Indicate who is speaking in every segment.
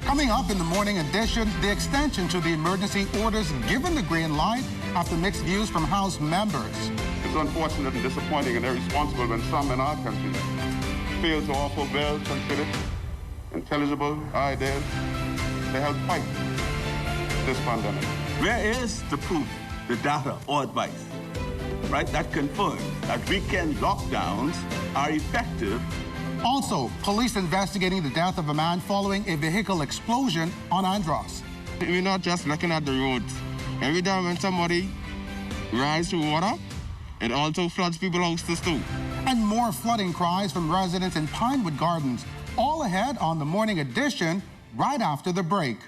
Speaker 1: Coming up in the morning edition, the extension to the emergency orders given the green light after mixed views from House members.
Speaker 2: It's unfortunate and disappointing and irresponsible when some in our country fail to offer well-considered, intelligible ideas to help fight this pandemic.
Speaker 3: Where is the proof, the data or advice, right, that confirms that weekend lockdowns are effective?
Speaker 1: Also, police investigating the death of a man following a vehicle explosion on Andros.
Speaker 4: We're not just looking at the roads. Every time when somebody rises to water, it also floods people's houses too.
Speaker 1: And more flooding cries from residents in Pinewood Gardens. All ahead on the morning edition, right after the break.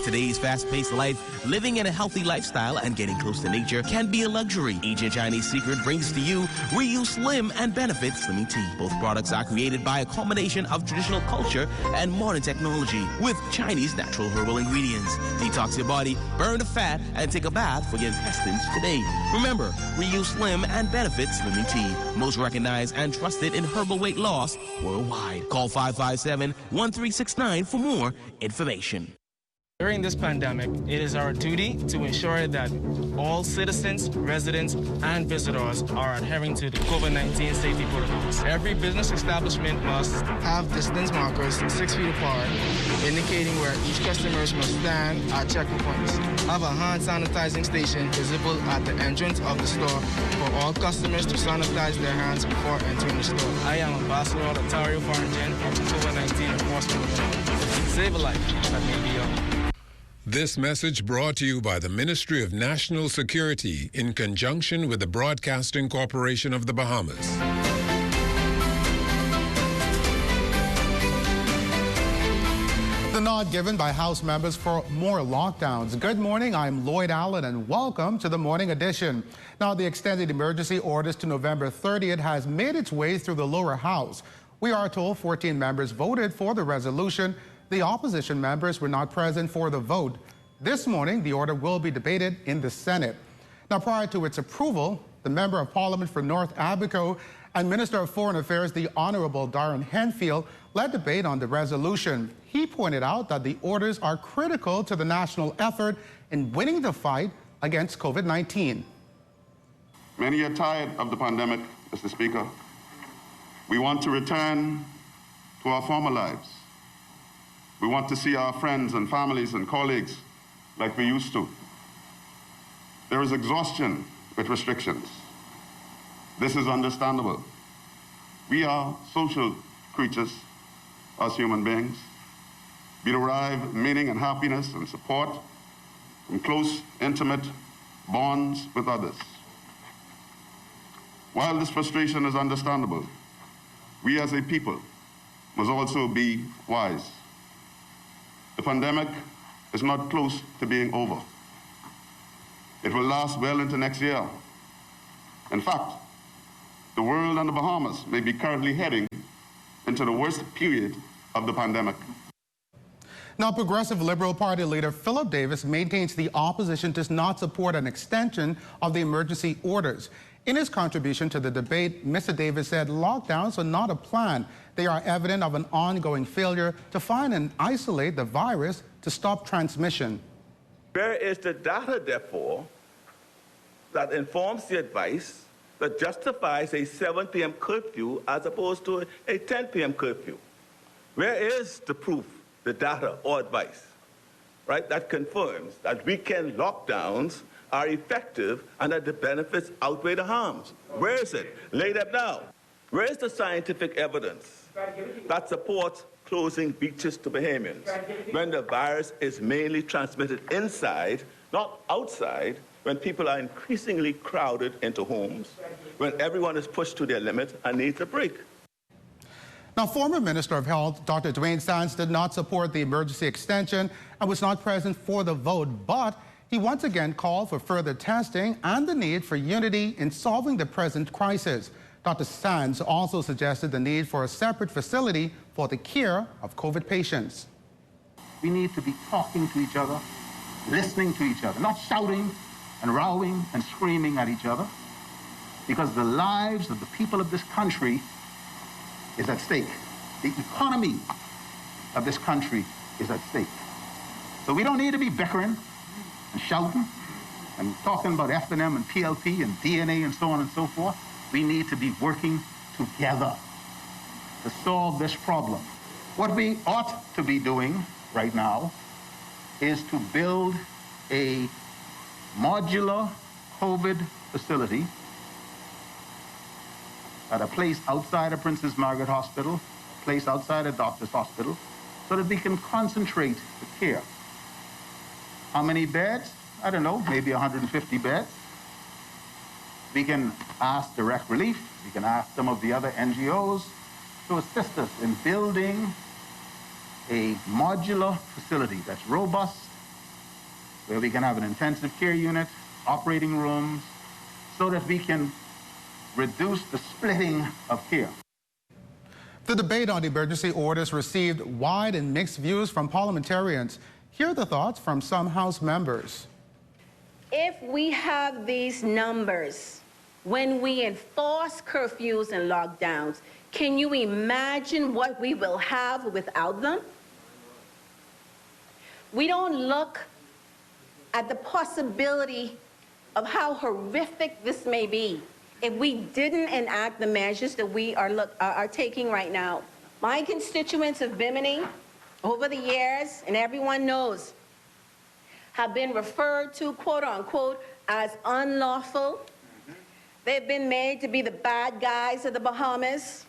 Speaker 5: Today's fast-paced life, living in a healthy lifestyle and getting close to nature can be a luxury. Ancient Chinese Secret brings to you Reuse Slim and Benefit Slimming Tea. Both products are created by a combination of traditional culture and modern technology with Chinese natural herbal ingredients. Detox your body, burn the fat, and take a bath for your intestines today. Remember, Reuse Slim and Benefit Slimming Tea. Most recognized and trusted in herbal weight loss worldwide. Call 557-1369 for more information.
Speaker 6: During this pandemic, it is our duty to ensure that all citizens, residents, and visitors are adhering to the COVID-19 safety protocols. Every business establishment must have distance markers 6 feet apart, indicating where each customer must stand at checkpoints. Have a hand sanitizing station visible at the entrance of the store for all customers to sanitize their hands before entering the store. I am Ambassador Otario Farangen of the COVID-19 Enforcement. Save a life that may be yours.
Speaker 7: This message brought to you by the Ministry of National Security in conjunction with the Broadcasting Corporation of the Bahamas.
Speaker 1: The nod given by House members for more lockdowns. Good morning, I'm Lloyd Allen and welcome to the morning edition. Now, the extended emergency orders to November 30th has made its way through the lower house. We are told 14 members voted for the resolution. The opposition members were not present for the vote. This morning, the order will be debated in the Senate. Now, prior to its approval, the Member of Parliament for North Abaco and Minister of Foreign Affairs, the Honorable Darren Henfield, led debate on the resolution. He pointed out that the orders are critical to the national effort in winning the fight against COVID-19.
Speaker 2: Many are tired of the pandemic, Mr. Speaker. We want to return to our former lives. We want to see our friends and families and colleagues like we used to. There is exhaustion with restrictions. This is understandable. We are social creatures as human beings. We derive meaning and happiness and support from close, intimate bonds with others. While this frustration is understandable, we as a people must also be wise. The pandemic is not close to being over. It will last well into next year. In fact, the world and the Bahamas may be currently heading into the worst period of the pandemic.
Speaker 1: Now, Progressive Liberal Party leader Philip Davis maintains the opposition does not support an extension of the emergency orders. In his contribution to the debate, Mr. Davis said lockdowns are not a plan. They are evidence of an ongoing failure to find and isolate the virus to stop transmission.
Speaker 3: Where is the data, therefore, that informs the advice that justifies a 7 p.m. curfew as opposed to a 10 p.m. curfew? Where is the proof, the data or advice, right, that confirms that weekend lockdowns are effective and that the benefits outweigh the harms? Where is it? Lay that down. Where is the scientific evidence that supports closing beaches to Bahamians when the virus is mainly transmitted inside, not outside, when people are increasingly crowded into homes, when everyone is pushed to their limit and needs a break?
Speaker 1: Now, former Minister of Health, Dr. Dwayne Sands, did not support the emergency extension and was not present for the vote, but He once again called for further testing and the need for unity in solving the present crisis. Dr. Sands also suggested the need for a separate facility for the care of COVID patients.
Speaker 8: We need to be talking to each other, listening to each other, not shouting and rowing and screaming at each other, because the lives of the people of this country is at stake. The economy of this country is at stake. So we don't need to be bickering and shouting and talking about F&M and PLP and DNA and so on and so forth. We need to be working together to solve this problem. What we ought to be doing right now is to build a modular COVID facility at a place outside of Princess Margaret Hospital, a place outside of Doctors Hospital, so that we can concentrate the care. How many beds? I don't know, maybe 150 beds. We can ask Direct Relief, we can ask some of the other NGOs to assist us in building a modular facility that's robust, where we can have an intensive care unit, operating rooms, so that we can reduce the splitting of care.
Speaker 1: The debate on the emergency orders received wide and mixed views from parliamentarians. Here are the thoughts from some House members.
Speaker 9: If we have these numbers when we enforce curfews and lockdowns, can you imagine what we will have without them? We don't look at the possibility of how horrific this may be if we didn't enact the measures that we are taking right now. My constituents of Bimini, over the years, and everyone knows, have been referred to, quote unquote, as unlawful. They've been made to be the bad guys of the Bahamas,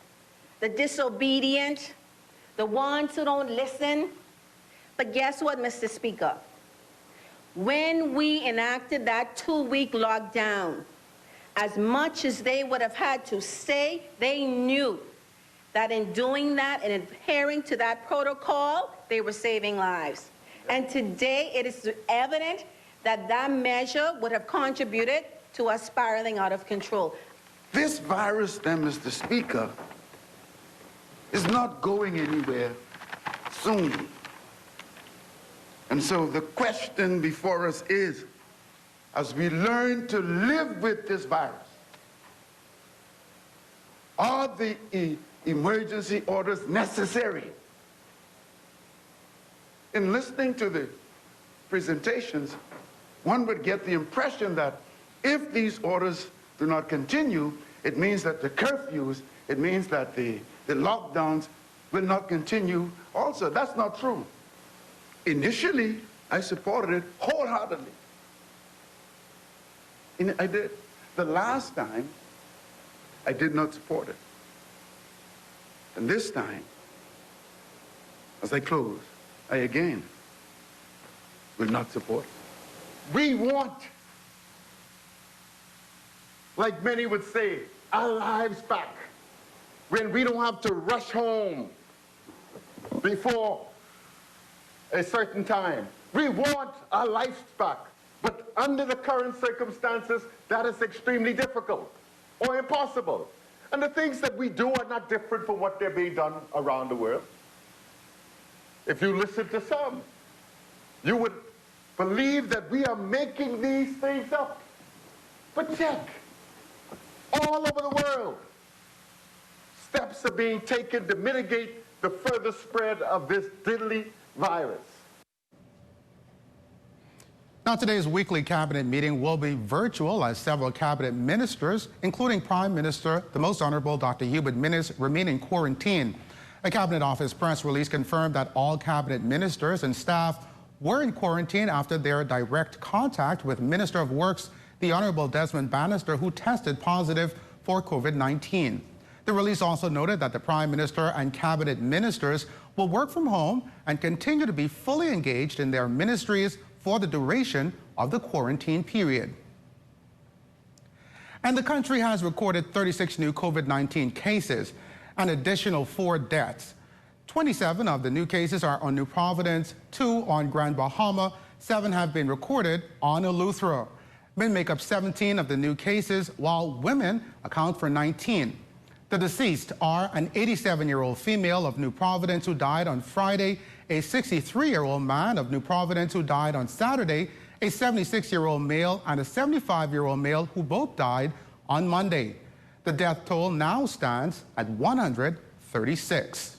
Speaker 9: the disobedient, the ones who don't listen. But guess what, Mr. Speaker? When we enacted that 2-week lockdown, as much as they would have had to say, they knew that in doing that and adhering to that protocol, they were saving lives. And today it is evident that that measure would have contributed to us spiraling out of control.
Speaker 10: This virus, then, Mr. Speaker, is not going anywhere soon. And so the question before us is, as we learn to live with this virus, are the emergency orders necessary? In listening to the presentations, one would get the impression that if these orders do not continue, it means that the curfews, it means that the lockdowns will not continue also. That's not true. Initially, I supported it wholeheartedly. And I did. The last time, I did not support it. And this time, as I close, I again will not support it. We want, like many would say, our lives back, when we don't have to rush home before a certain time. We want our lives back. But under the current circumstances, that is extremely difficult or impossible. And the things that we do are not different from what they're being done around the world. If you listen to some, you would believe that we are making these things up. But check, all over the world, steps are being taken to mitigate the further spread of this deadly virus.
Speaker 1: Now, today's weekly cabinet meeting will be virtual as several cabinet ministers, including Prime Minister, the Most Honorable Dr. Hubert Minnis, remain in quarantine. A Cabinet Office press release confirmed that all cabinet ministers and staff were in quarantine after their direct contact with Minister of Works, the Honorable Desmond Bannister, who tested positive for COVID-19. The release also noted that the Prime Minister and cabinet ministers will work from home and continue to be fully engaged in their ministries for the duration of the quarantine period. And the country has recorded 36 new COVID-19 cases, an additional 4 deaths. 27 of the new cases are on New Providence, 2 on Grand Bahama, 7 have been recorded on Eleuthera. Men make up 17 of the new cases, while women account for 19. The deceased are an 87-year-old female of New Providence who died on Friday, a 63-year-old man of New Providence who died on Saturday, a 76-year-old male, and a 75-year-old male who both died on Monday. The death toll now stands at 136.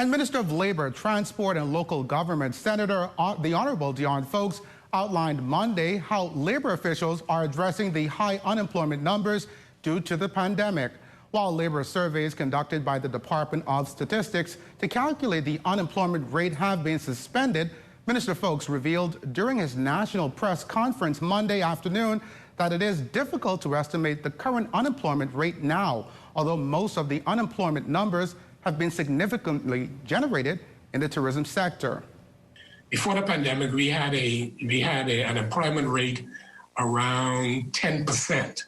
Speaker 1: And Minister of Labor, Transport and Local Government, Senator the Honorable Dion Fowkes, outlined Monday how labor officials are addressing the high unemployment numbers due to the pandemic. While labor surveys conducted by the Department of Statistics to calculate the unemployment rate have been suspended, Minister Fowkes revealed during his national press conference Monday afternoon that it is difficult to estimate the current unemployment rate now, although most of the unemployment numbers have been significantly generated in the tourism sector.
Speaker 11: Before the pandemic, we had an employment rate around 10%.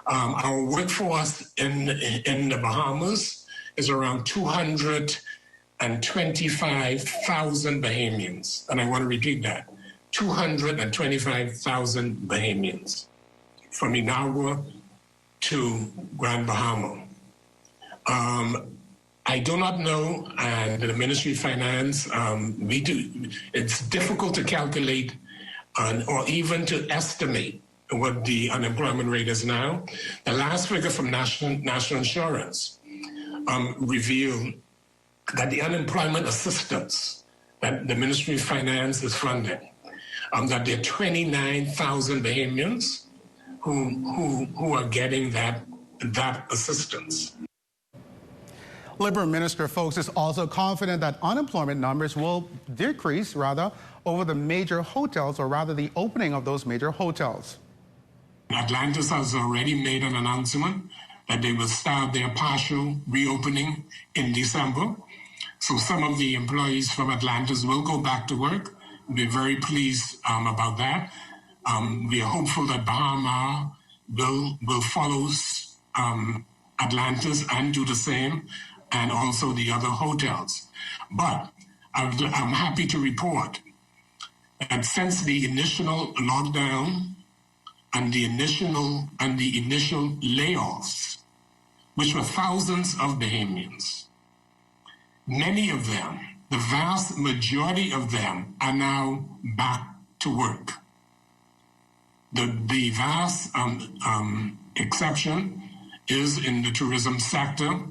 Speaker 11: Our workforce in the Bahamas is around 225,000 Bahamians. And I want to repeat that, 225,000 Bahamians from Inagua to Grand Bahama. I do not know, and the Ministry of Finance, it's difficult to calculate or even to estimate what the unemployment rate is now. The last figure from National Insurance revealed that the unemployment assistance that the Ministry of Finance is funding, that there are 29,000 Bahamians who are getting that assistance.
Speaker 1: Labor Minister Fowkes is also confident that unemployment numbers will decrease, over the major hotels, or the opening of those major hotels.
Speaker 11: Atlantis has already made an announcement that they will start their partial reopening in December. So some of the employees from Atlantis will go back to work. We're very pleased about that. We are hopeful that Bahama will follow Atlantis and do the same, and also the other hotels. But I'm happy to report that since the initial lockdown and the initial layoffs, which were thousands of Bahamians, many of them, the vast majority of them, are now back to work. The vast exception is in the tourism sector,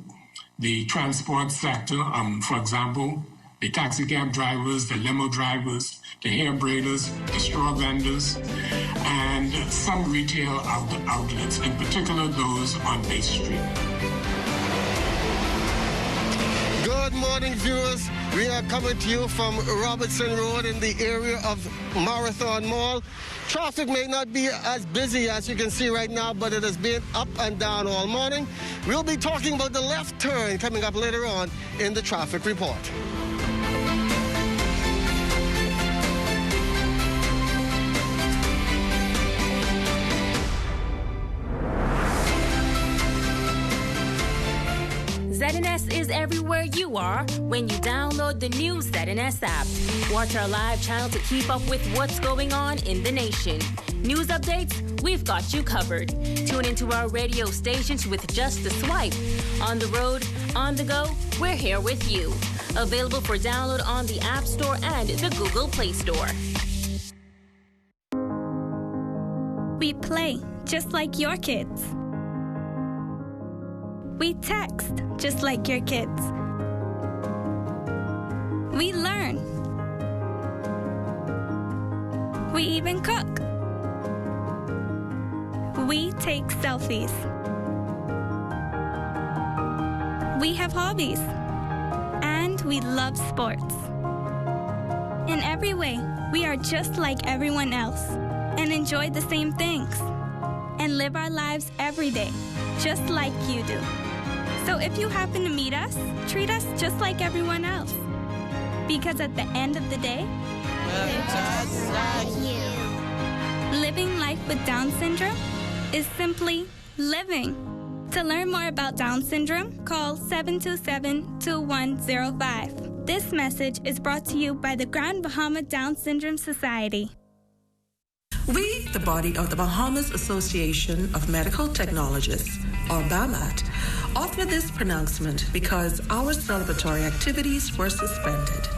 Speaker 11: the transport sector, for example, the taxi cab drivers, the limo drivers, the hair braiders, the straw vendors, and some retail outlets, in particular those on Bay Street.
Speaker 12: Good morning, viewers. We are coming to you from Robertson Road in the area of Marathon Mall. Traffic may not be as busy as you can see right now, but it has been up and down all morning. We'll be talking about the left turn coming up later on in the traffic report.
Speaker 13: ZNS is everywhere you are when you download the new ZNS app. Watch our live channel to keep up with what's going on in the nation. News updates, we've got you covered. Tune into our radio stations with just a swipe. On the road, on the go, we're here with you. Available for download on the App Store and the Google Play Store.
Speaker 14: We play just like your kids. We text just like your kids. We learn. We even cook. We take selfies. We have hobbies. And we love sports. In every way, we are just like everyone else and enjoy the same things and live our lives every day, just like you do. So if you happen to meet us, treat us just like everyone else. Because at the end of the day, we're just like you. Living life with Down syndrome is simply living. To learn more about Down syndrome, call 727-2105. This message is brought to you by the Grand Bahama Down Syndrome Society.
Speaker 15: We, the body of the Bahamas Association of Medical Technologists, or BAMAT, offer this pronouncement because our celebratory activities were suspended.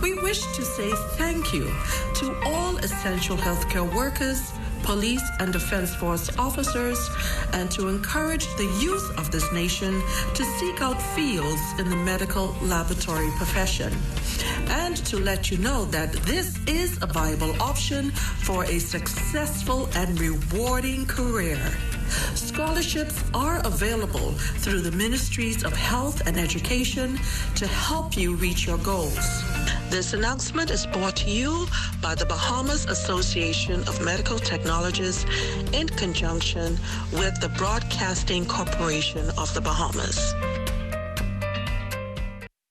Speaker 15: We wish to say thank you to all essential healthcare workers, police and defense force officers, and to encourage the youth of this nation to seek out fields in the medical laboratory profession. And to let you know that this is a viable option for a successful and rewarding career. Scholarships are available through the Ministries of Health and Education to help you reach your goals. This announcement is brought to you by the Bahamas Association of Medical Technologists in conjunction with the Broadcasting Corporation of the Bahamas.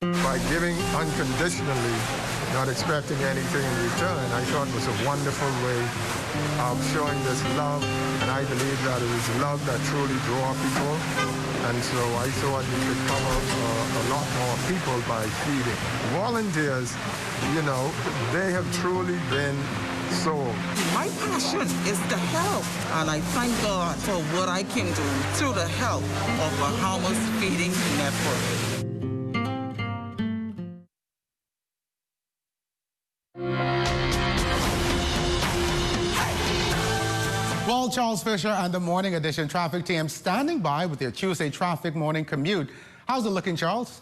Speaker 16: By giving unconditionally, not expecting anything in return, I thought was a wonderful way of showing this love, and I believe that it is love that truly draws people, and so I thought we could cover a lot more people by feeding. Volunteers, you know, they have truly been sold.
Speaker 17: My passion is to help, and I thank God for what I can do through the help of Bahamas Feeding Network.
Speaker 1: Well, Charles Fisher and the Morning Edition traffic team standing by with their Tuesday traffic morning commute. How's it looking, Charles?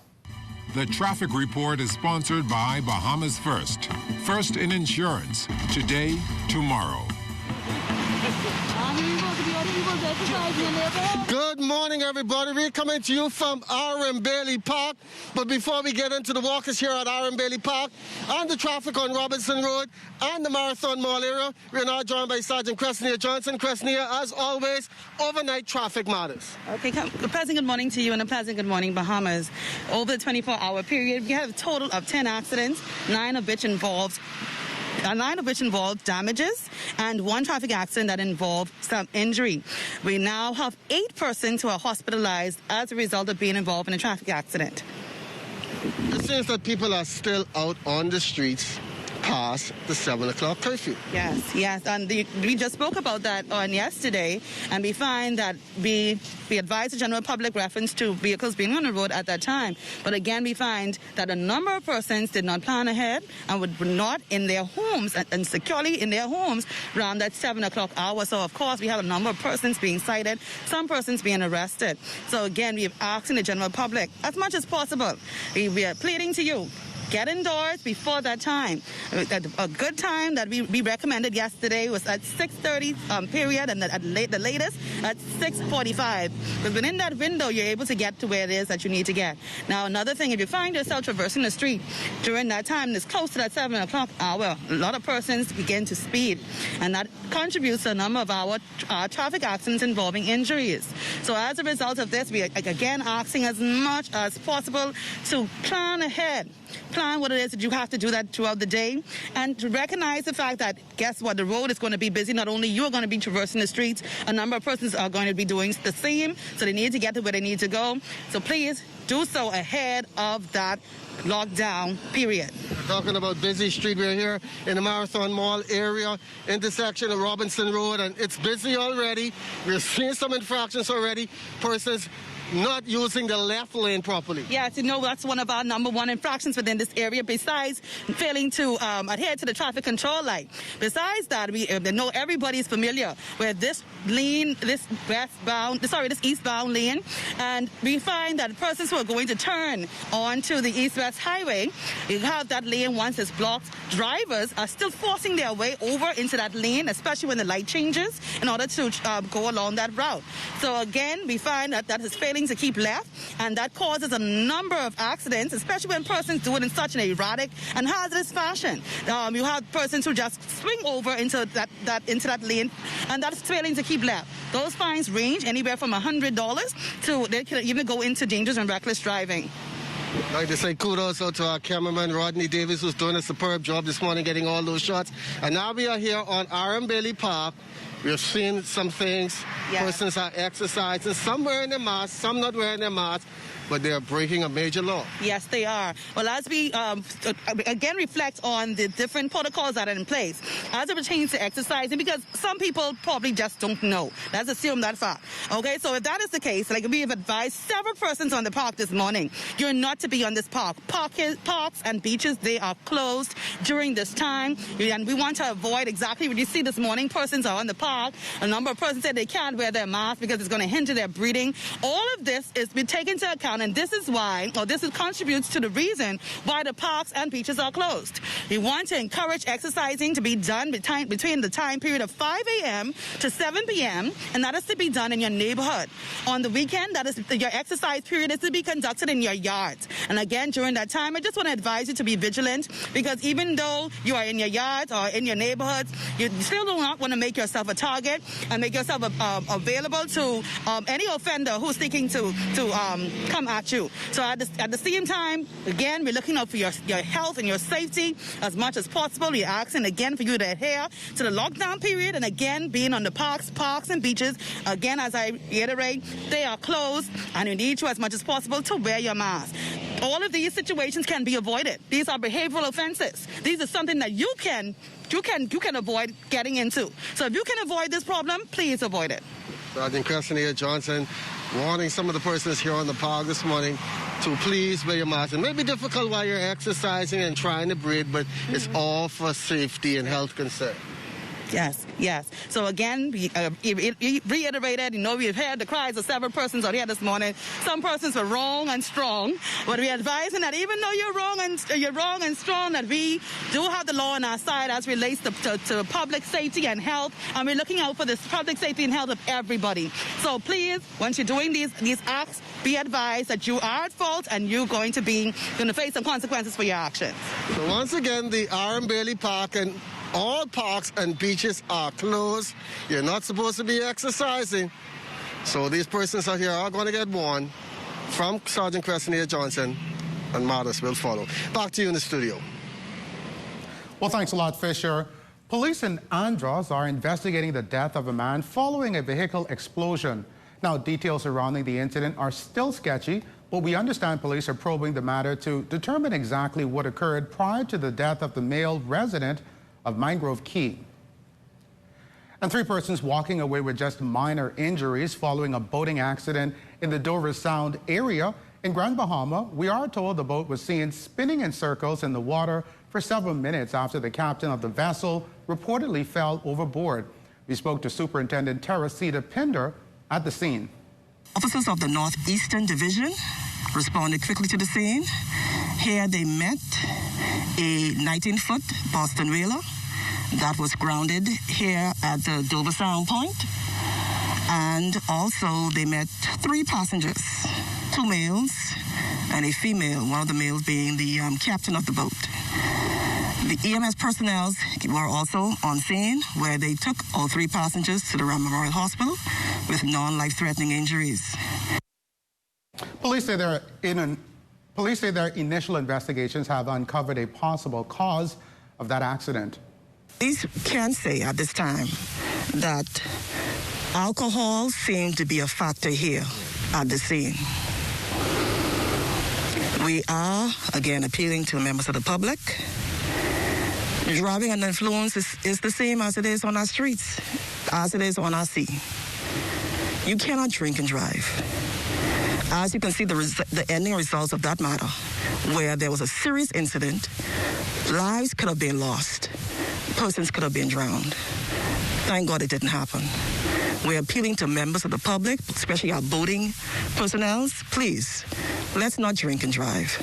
Speaker 7: The traffic report is sponsored by Bahamas First. First in insurance. Today, tomorrow.
Speaker 12: Good morning, everybody. We're coming to you from R.M. Bailey Park. But before we get into the walkers here at R.M. Bailey Park and the traffic on Robinson Road and the Marathon Mall area, we're now joined by Sergeant Cresnia Johnson. Cresnia, as always, overnight traffic matters.
Speaker 18: Okay, a pleasant good morning to you and a pleasant good morning, Bahamas. Over the 24-hour period, we have a total of 10 accidents, 9 of which involved damages, and 1 traffic accident that involved some injury. We now have 8 persons who are hospitalized as a result of being involved in a traffic accident.
Speaker 12: It seems that people are still out on the streets past the 7 o'clock curfew.
Speaker 18: Yes, and we just spoke about that on yesterday, and we find that we advise the general public reference to vehicles being on the road at that time. But again, we find that a number of persons did not plan ahead and were not in their homes and securely in their homes around that 7 o'clock hour. So, of course, we have a number of persons being cited, some persons being arrested. So, again, we are asking the general public, as much as possible, we are pleading to you, get indoors before that time. A good time that we recommended yesterday was at 6:30 period, and the latest at 6:45. But within that window, you're able to get to where it is that you need to get. Now, another thing, if you find yourself traversing the street during that time, it's close to that 7 o'clock hour, a lot of persons begin to speed, and that contributes to a number of our traffic accidents involving injuries. So as a result of this, we are again asking as much as possible to plan ahead. Plan what it is that you have to do that throughout the day, and to recognize the fact that, guess what, the road is going to be busy. Not only you are going to be traversing the streets, a number of persons are going to be doing the same, so they need to get to where they need to go. So please do so ahead of that lockdown period.
Speaker 12: We're talking about busy street. We're here in the Marathon Mall area, intersection of Robinson Road, and it's busy already. We're seeing some infractions already. Persons not using the left lane properly.
Speaker 18: Yes, you know, that's one of our number 1 infractions within this area, besides failing to adhere to the traffic control light. Besides that, we know everybody's familiar with this lane, this eastbound lane, and we find that persons who are going to turn onto the east-west highway, you have that lane once it's blocked. Drivers are still forcing their way over into that lane, especially when the light changes, in order to go along that route. So again, we find that is failing to keep left, and that causes a number of accidents, especially when persons do it in such an erratic and hazardous fashion. You have persons who just swing over into that lane, and that's failing to keep left. Those fines range anywhere from $100 to they can even go into dangerous and reckless driving.
Speaker 12: I'd like to say kudos out to our cameraman, Rodney Davis, who's doing a superb job this morning getting all those shots. And now we are here on R.M. Bailey Park. We're seeing some things. Yes. Persons are exercising. Some wearing a mask, some not wearing a mask. but they are breaking a major law.
Speaker 18: Yes, they are. Well, as we again reflect on the different protocols that are in place as it pertains to exercising, because some people probably just don't know. Let's assume that fact. Okay, so if that is the case, like we have advised several persons on the park this morning, you're not to be on this park. Parks and beaches, they are closed during this time, and we want to avoid exactly what you see this morning. Persons are on the park. A number of persons said they can't wear their mask because it's going to hinder their breathing. All of this is being taken into account, and this is why, or this contributes to the reason why the parks and beaches are closed. We want to encourage exercising to be done between the time period of 5 a.m. to 7 p.m., and that is to be done in your neighborhood. On the weekend, that is your exercise period is to be conducted in your yards. And again, during that time, I just want to advise you to be vigilant, because even though you are in your yards or in your neighborhoods, you still do not want to make yourself a target and make yourself available to any offender who's seeking to come at you. So at the same time, again, we're looking out for your health and your safety as much as possible. We're asking again for you to adhere to the lockdown period, and again, being on the parks and beaches, again, as I reiterate, they are closed, and you need to, as much as possible, to wear your mask. All of these situations can be avoided. These are behavioral offenses. These are something that you can avoid getting into. So if you can avoid this problem, please avoid it.
Speaker 12: Sergeant Crescenia Johnson warning some of the persons here on the park this morning to please wear your mask. It may be difficult while you're exercising and trying to breathe, but it's all for safety and health concern.
Speaker 18: Yes. So again, we reiterated, we've heard the cries of several persons out here this morning. Some persons were wrong and strong, but we're advising that even though you're wrong and strong, that we do have the law on our side as relates to public safety and health, and we're looking out for the public safety and health of everybody. So please, once you're doing these acts, be advised that you are at fault and you're going to face some consequences for your actions.
Speaker 12: So once again, the R.M. Bailey Park and all parks and beaches are closed. You're not supposed to be exercising. So these persons out here are going to get warned from Sergeant Crescenia Johnson, and matters will follow. Back to you in the studio.
Speaker 1: Well, thanks a lot, Fisher. Police in Andros are investigating the death of a man following a vehicle explosion. Now, details surrounding the incident are still sketchy, but we understand police are probing the matter to determine exactly what occurred prior to the death of the male resident of Mangrove Key. And 3 persons walking away with just minor injuries following a boating accident in the Dover Sound area in Grand Bahama. We are told the boat was seen spinning in circles in the water for several minutes after the captain of the vessel reportedly fell overboard. We spoke to Superintendent Teresita Pinder at the scene.
Speaker 19: Officers of the Northeastern Division responded quickly to the scene. Here they met a 19-foot Boston whaler that was grounded here at the Dover Sound Point. And also they met 3 passengers, 2 males and a female, one of the males being the captain of the boat. The EMS personnel were also on scene, where they took all 3 passengers to the Ram Memorial Hospital with non-life-threatening injuries.
Speaker 1: Police say their initial investigations have uncovered a possible cause of that accident.
Speaker 19: Police can say at this time that alcohol seemed to be a factor here at the scene. We are, again, appealing to members of the public. Driving under influence is the same as it is on our streets, as it is on our sea. You cannot drink and drive. As you can see, the ending results of that matter, where there was a serious incident, lives could have been lost, persons could have been drowned. Thank God it didn't happen. We're appealing to members of the public, especially our boating personnel, please, let's not drink and drive.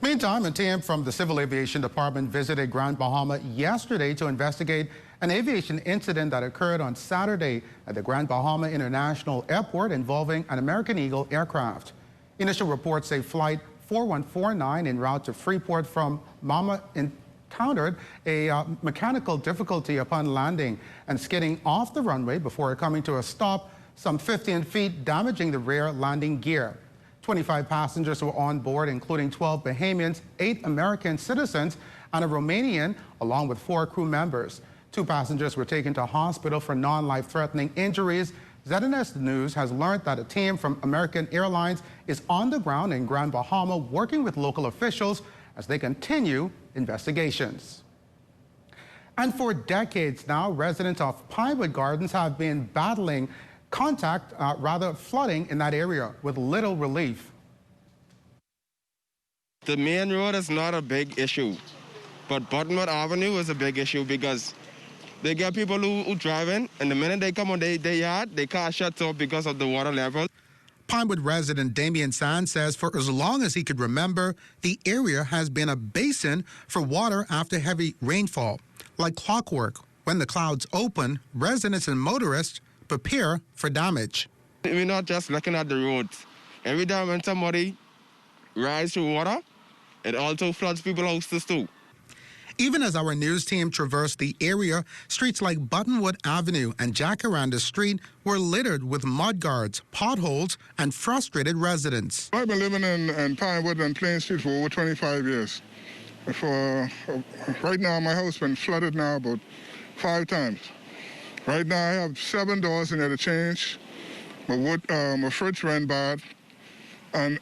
Speaker 1: Meantime, a team from the Civil Aviation Department visited Grand Bahama yesterday to investigate an aviation incident that occurred on Saturday at the Grand Bahama International Airport involving an American Eagle aircraft. Initial reports say Flight 4149 en route to Freeport from Mama encountered a mechanical difficulty upon landing and skidding off the runway before coming to a stop some 15 feet, damaging the rear landing gear. 25 passengers were on board, including 12 Bahamians, 8 American citizens, and a Romanian, along with 4 crew members. 2 passengers were taken to hospital for non-life-threatening injuries. ZNS News has learned that a team from American Airlines is on the ground in Grand Bahama working with local officials as they continue investigations. And for decades now, residents of Pinewood Gardens have been battling flooding in that area with little relief.
Speaker 4: The main road is not a big issue, but Buttonwood Avenue is a big issue because they get people who driving, and the minute they come on their yard, they car shuts off because of the water level.
Speaker 1: Pinewood resident Damian Sands says for as long as he could remember, the area has been a basin for water after heavy rainfall. Like clockwork, when the clouds open, residents and motorists prepare for damage.
Speaker 4: We're not just looking at the roads. Every time when somebody rides through water, it also floods people's houses too.
Speaker 1: Even as our news team traversed the area, streets like Buttonwood Avenue and Jacaranda Street were littered with mud guards, potholes, and frustrated residents.
Speaker 20: I've been living in Pinewood and Plain Street for over 25 years. Right now, my house has been flooded now about 5 times. Right now, I have 7 doors in there to change. My fridge ran bad. And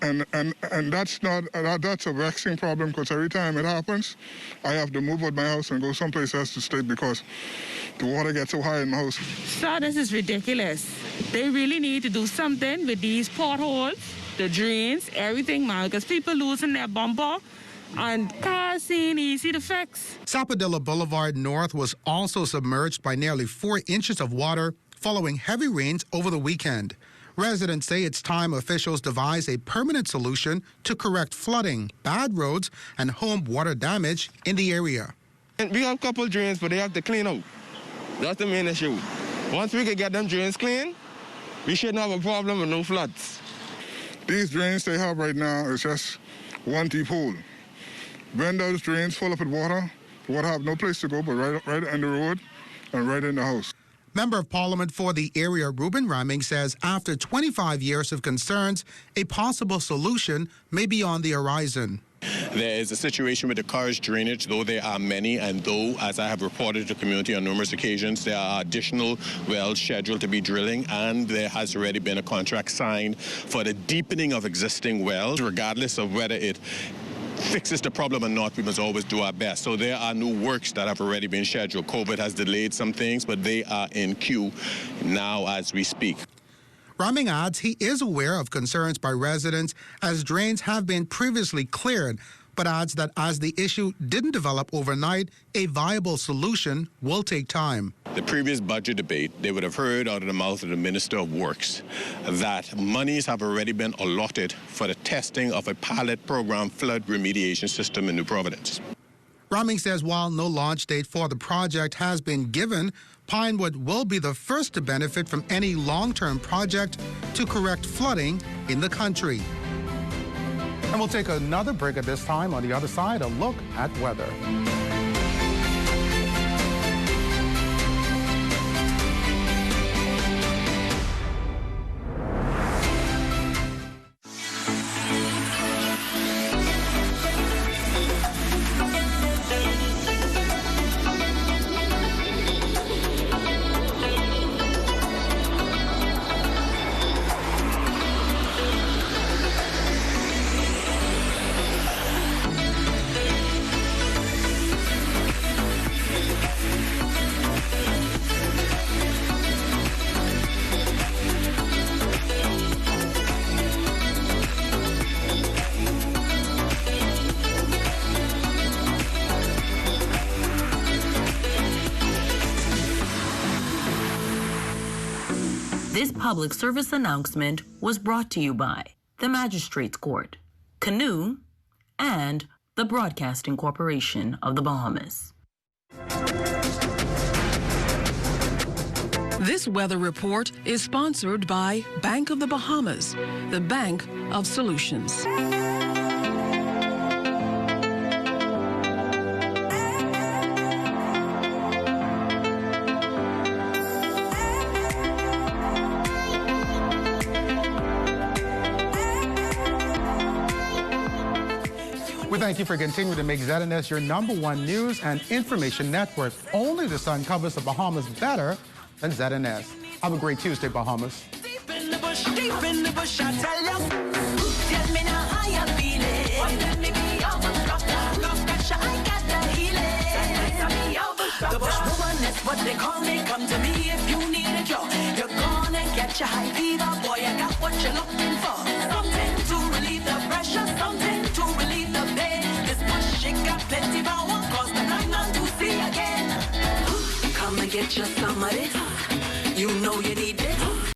Speaker 20: that's a vexing problem because every time it happens, I have to move out my house and go someplace else to stay because the water gets so high in my house.
Speaker 21: So this is ridiculous. They really need to do something with these potholes, the drains, everything, man, because people losing their bumper and cars seeing easy to fix.
Speaker 1: Sapodilla Boulevard North was also submerged by nearly 4 inches of water following heavy rains over the weekend. Residents say it's time officials devise a permanent solution to correct flooding, bad roads, and home water damage in the area.
Speaker 4: And we have a couple drains, but they have to clean out. That's the main issue. Once we can get them drains clean, we shouldn't have a problem with no floods.
Speaker 20: These drains they have right now is just one deep hole. When those drains full up with water, the water have no place to go but right on the road and right in the house.
Speaker 1: Member of Parliament for the area, Reuben Ramming, says after 25 years of concerns, a possible solution may be on the horizon.
Speaker 22: There is a situation with the Courage drainage, though there are many, and though, as I have reported to the community on numerous occasions, there are additional wells scheduled to be drilling, and there has already been a contract signed for the deepening of existing wells, regardless of whether it fixes the problem or not. We must always do our best. So there are new works that have already been scheduled. COVID has delayed some things, but they are in queue now as we speak.
Speaker 1: Ramming adds he is aware of concerns by residents as drains have been previously cleared, but adds that as the issue didn't develop overnight, a viable solution will take time.
Speaker 22: The previous budget debate, they would have heard out of the mouth of the Minister of Works that monies have already been allotted for the testing of a pilot program flood remediation system in New Providence.
Speaker 1: Ramming says while no launch date for the project has been given, Pinewood will be the first to benefit from any long-term project to correct flooding in the country. And we'll take another break at this time. On the other side, a look at weather.
Speaker 23: This public service announcement was brought to you by the Magistrates Court, Canoe, and the Broadcasting Corporation of the Bahamas.
Speaker 24: This weather report is sponsored by Bank of the Bahamas, the bank of solutions.
Speaker 1: We thank you for continuing to make ZNS your #1 news and information network. Only the sun covers the Bahamas better than ZNS. Have a great Tuesday, Bahamas.
Speaker 2: Deep in the bush, I tell you. Tell me now how you feeling. Why let me be overstructure? Got pressure, I got the healing. The bush woman, that's what they call me. Come to me if you need a cure. You're gonna get your high fever, boy. I got what you're looking for. Something to relieve the pressure, something to relieve the pain. This bush, it got plenty power, cause the blind man to see again. Come and get you some of this. You know you need it.